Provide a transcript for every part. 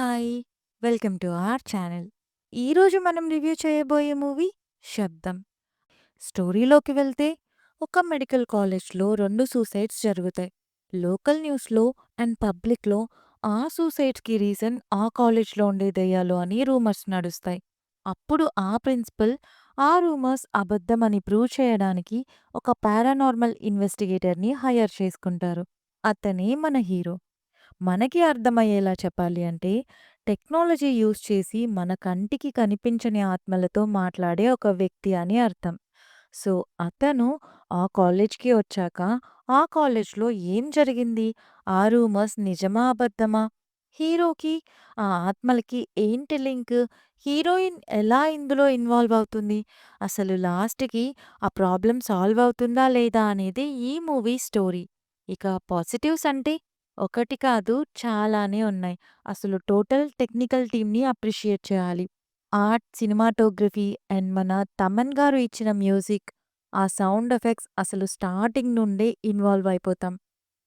Hi! Welcome to our channel. ఈరోజు మనం review చేయబోయే మూవీ 'శబ్దం'. స్టోరీలోకి వెళ్తే ఒక మెడికల్ కాలేజ్‌లో 2 సూసైడ్స్ జరుగుతాయి. లోకల్ న్యూస్‌లో అండ్ పబ్లిక్‌లో ఆ సూసైడ్స్‌కి రీజన్ ఆ కాలేజ్‌లో ఉండే దెయ్యాలు అని రూమర్స్ నడుస్తాయి. అప్పుడు ఆ ప్రిన్సిపల్ ఆ రూమర్స్ అబద్ధమని ప్రూవ్ చేయడానికి ఒక పారానార్మల్ ఇన్వెస్టిగేటర్‌ని హైర్ చేసుకుంటారు. అతనే మన హీరో. మనకి అర్థమయ్యేలా చెప్పాలి అంటే, టెక్నాలజీ యూజ్ చేసి మన కంటికి కనిపించని ఆత్మలతో మాట్లాడే ఒక వ్యక్తి అని అర్థం. సో, అతను ఆ కాలేజ్‌కి వచ్చాక, ఆ కాలేజ్‌లో ఏం జరిగింది? ఆ రూమర్స్ నిజమా? అబద్ధమా? హీరోకి, ఆ ఆత్మలకి ఏంటి లింక్? హీరోయిన్ ఎలా ఇందులో ఇన్వాల్వ్ అవుతుంది? అసలు లాస్ట్‌కి ఆ ప్రాబ్లమ్ సాల్వ్ అవుతుందా లేదా అనేది ఈ మూవీ స్టోరీ. ఇక పాజిటివ్స్ అంటే ఒకటి కాదు చాలానే ఉన్నాయి. అసలు టోటల్ టెక్నికల్ టీమ్‌ని అప్రిషియేట్ చేయాలి. ఆర్ట్, సినిమాటోగ్రఫీ అండ్ మన తమన్ గారు ఇచ్చిన మ్యూజిక్, ఆ సౌండ్ ఎఫెక్ట్స్ అసలు స్టార్టింగ్ నుండే ఇన్వాల్వ్ అయిపోతాం.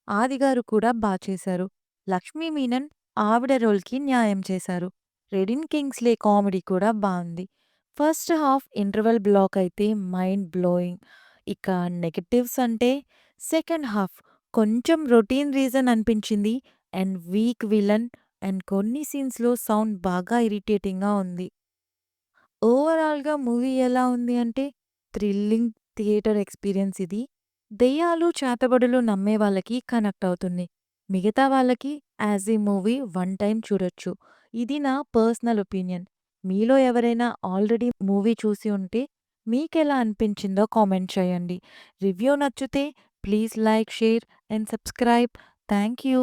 ఆది గారు కూడా చేశారు. లక్ష్మీ మీనన్ ఆవిడ రోల్‌కి న్యాయం చేశారు. రెడిన్ కింగ్స్లే కామెడీ కూడా బావుంది. ఫస్ట్ హాఫ్ ఇంటర్వెల్ బ్లాక్ అయితే మైండ్ బ్లోయింగ్. ఇక నెగెటివ్స్ అంటే సెకండ్ హాఫ్ కొంచెం రొటీన్ రీజన్ అనిపించింది అండ్ వీక్ విలన్ అండ్ కొన్ని సీన్స్‌లో సౌండ్ బాగా ఇరిటేటింగ్‌గా ఉంది. ఓవరాల్‌గా మూవీ ఎలా ఉంది అంటే థ్రిల్లింగ్ థియేటర్ ఎక్స్‌పీరియన్స్ ఇది. దెయ్యాలు, చేతబడులు నమ్మే వాళ్ళకి కనెక్ట్ అవుతుంది. మిగతా వాళ్ళకి as a movie one time చూడొచ్చు. ఇది నా పర్సనల్ ఒపీనియన్. మీలో ఎవరైనా ఆల్రెడీ మూవీ చూసి ఉంటే మీకెలా అనిపించిందో కామెంట్ చేయండి. రివ్యూ నచ్చితే please like, share and subscribe. Thank you.